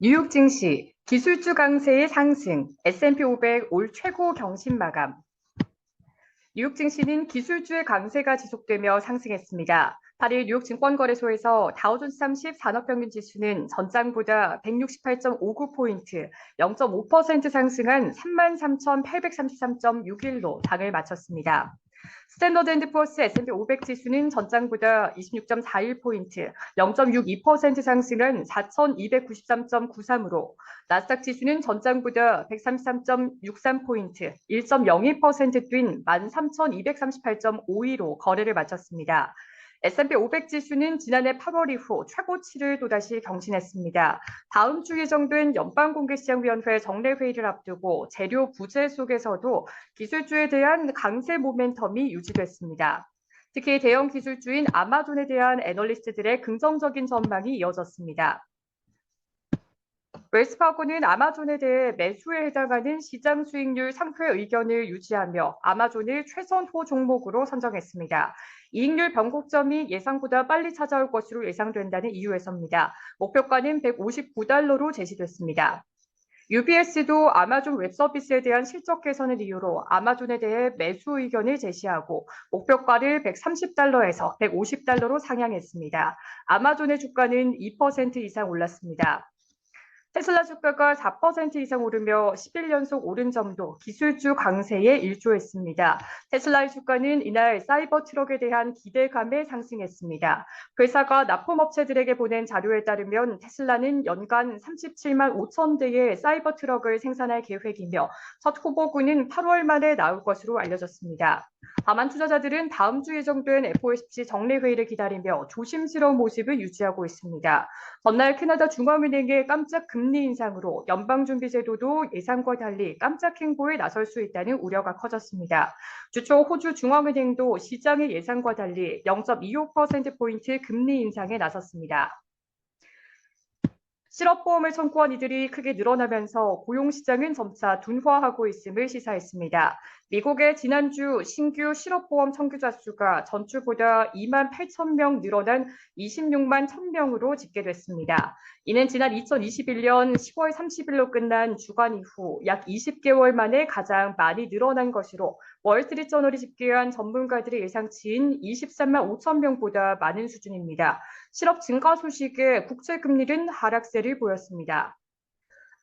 뉴욕 증시, 기술주 강세의 상승, S&P 500 올 최고 경신 마감. 뉴욕 증시는 기술주의 강세가 지속되며 상승했습니다. 8일 뉴욕 증권거래소에서 다우존스 30 산업평균 지수는 전장보다 168.59포인트, 0.5% 상승한 33,833.61로 장을 마쳤습니다. 스탠더드앤드푸어스 S&P 500 지수는 전장보다 26.41포인트, 0.62% 상승한 4,293.93으로 나스닥 지수는 전장보다 133.63포인트, 1.02% 뛴 13,238.52로 거래를 마쳤습니다. S&P 500 지수는 지난해 8월 이후 최고치를 또다시 경신했습니다. 다음 주 예정된 연방공개시장위원회 정례회의를 앞두고 재료 부재 속에서도 기술주에 대한 강세 모멘텀이 유지됐습니다. 특히 대형 기술주인 아마존에 대한 애널리스트들의 긍정적인 전망이 이어졌습니다. 웰스파고는 아마존에 대해 매수에 해당하는 시장 수익률 상회 의견을 유지하며 아마존을 최선호 종목으로 선정했습니다. 이익률 변곡점이 예상보다 빨리 찾아올 것으로 예상된다는 이유에서입니다. 목표가는 159달러로 제시됐습니다. UBS도 아마존 웹서비스에 대한 실적 개선을 이유로 아마존에 대해 매수 의견을 제시하고 목표가를 130달러에서 150달러로 상향했습니다. 아마존의 주가는 2% 이상 올랐습니다. 테슬라 주가가 4% 이상 오르며 10일 연속 오른 점도 기술주 강세에 일조했습니다. 테슬라의 주가는 이날 사이버 트럭에 대한 기대감에 상승했습니다. 회사가 납품업체들에게 보낸 자료에 따르면 테슬라는 연간 37만 5천 대의 사이버 트럭을 생산할 계획이며 첫 후보군은 8월 말에 나올 것으로 알려졌습니다. 다만 투자자들은 다음 주 예정된 FOMC 정례회의를 기다리며 조심스러운 모습을 유지하고 있습니다. 전날 캐나다 중앙은행의 깜짝 금리 인상으로 연방준비제도도 예상과 달리 깜짝 행보에 나설 수 있다는 우려가 커졌습니다. 주초 호주 중앙은행도 시장의 예상과 달리 0.25%포인트 금리 인상에 나섰습니다. 실업보험을 청구한 이들이 크게 늘어나면서 고용시장은 점차 둔화하고 있음을 시사했습니다. 미국의 지난주 신규 실업보험 청구자 수가 전주보다 2만 8천 명 늘어난 26만 1,000명으로 집계됐습니다. 이는 지난 2021년 10월 30일로 끝난 주간 이후 약 20개월 만에 가장 많이 늘어난 것으로 월스트리트저널이 집계한 전문가들의 예상치인 23만 5천 명보다 많은 수준입니다. 실업 증가 소식에 국채금리는 하락세를 보였습니다.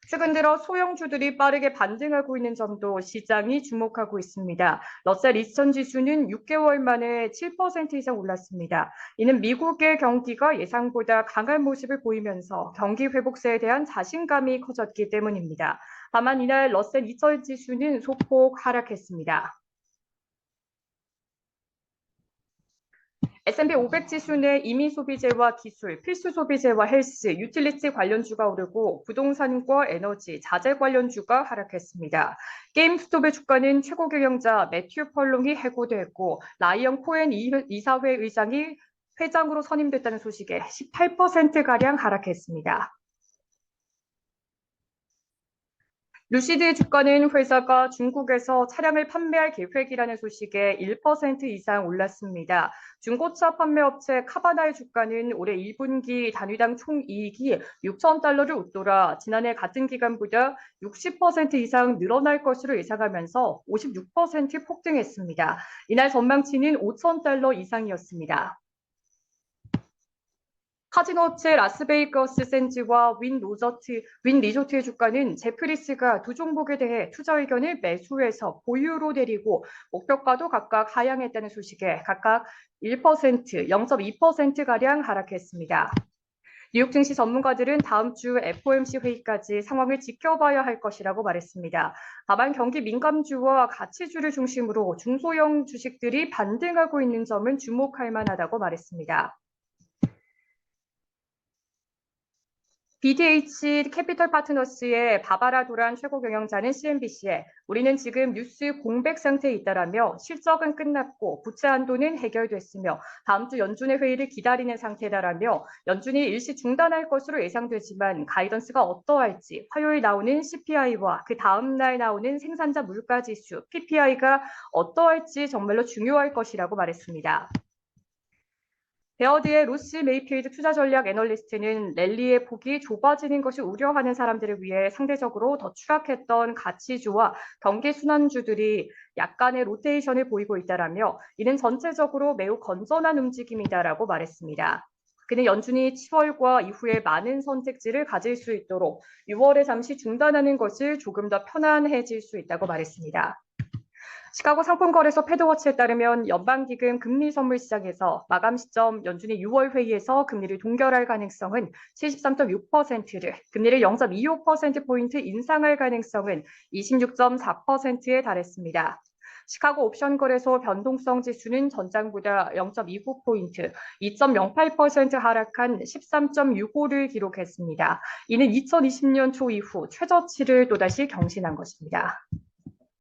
최근 들어 소형주들이 빠르게 반등하고 있는 점도 시장이 주목하고 있습니다. 러셀 2000 지수는 6개월 만에 7% 이상 올랐습니다. 이는 미국의 경기가 예상보다 강한 모습을 보이면서 경기 회복세에 대한 자신감이 커졌기 때문입니다. 다만 이날 러셀 2000 지수는 소폭 하락했습니다. S&P 500 지수 내 임의 소비재와 기술, 필수 소비재와 헬스, 유틸리티 관련주가 오르고 부동산과 에너지, 자재 관련주가 하락했습니다. 게임스톱의 주가는 최고 경영자 매튜 펄롱이 해고됐고 라이언 코엔 이사회 의장이 회장으로 선임됐다는 소식에 18%가량 하락했습니다. 루시드의 주가는 회사가 중국에서 차량을 판매할 계획이라는 소식에 1% 이상 올랐습니다. 중고차 판매업체 카바나의 주가는 올해 1분기 단위당 총이익이 6천 달러를 웃돌아 지난해 같은 기간보다 60% 이상 늘어날 것으로 예상하면서 56% 폭등했습니다. 이날 전망치는 5천 달러 이상이었습니다. 카지노 업체 라스베이거스 샌즈와 윈 리조트의 주가는 제프리스가 두 종목에 대해 투자 의견을 매수해서 보유로 내리고 목표가도 각각 하향했다는 소식에 각각 1%, 0.2%가량 하락했습니다. 뉴욕 증시 전문가들은 다음 주 FOMC 회의까지 상황을 지켜봐야 할 것이라고 말했습니다. 다만 경기 민감주와 가치주를 중심으로 중소형 주식들이 반등하고 있는 점은 주목할 만하다고 말했습니다. BDH 캐피털 파트너스의 바바라 도란 최고 경영자는 CNBC에 우리는 지금 뉴스 공백 상태에 있다라며 실적은 끝났고 부채 한도는 해결됐으며 다음 주 연준의 회의를 기다리는 상태다라며 연준이 일시 중단할 것으로 예상되지만 가이던스가 어떠할지 화요일 나오는 CPI와 그 다음 날 나오는 생산자 물가 지수 PPI가 어떠할지 정말로 중요할 것이라고 말했습니다. 베어드의 로시 메이필드 투자전략 애널리스트는 랠리의 폭이 좁아지는 것을 우려하는 사람들을 위해 상대적으로 더 추락했던 가치주와 경기순환주들이 약간의 로테이션을 보이고 있다라며 이는 전체적으로 매우 건전한 움직임이다라고 말했습니다. 그는 연준이 7월과 이후에 많은 선택지를 가질 수 있도록 6월에 잠시 중단하는 것을 조금 더 편안해질 수 있다고 말했습니다. 시카고 상품거래소 패드워치에 따르면 연방기금 금리 선물 시장에서 마감 시점 연준이 6월 회의에서 금리를 동결할 가능성은 73.6%를, 금리를 0.25%포인트 인상할 가능성은 26.4%에 달했습니다. 시카고 옵션 거래소 변동성 지수는 전장보다 0.29포인트, 2.08% 하락한 13.65를 기록했습니다. 이는 2020년 초 이후 최저치를 또다시 경신한 것입니다.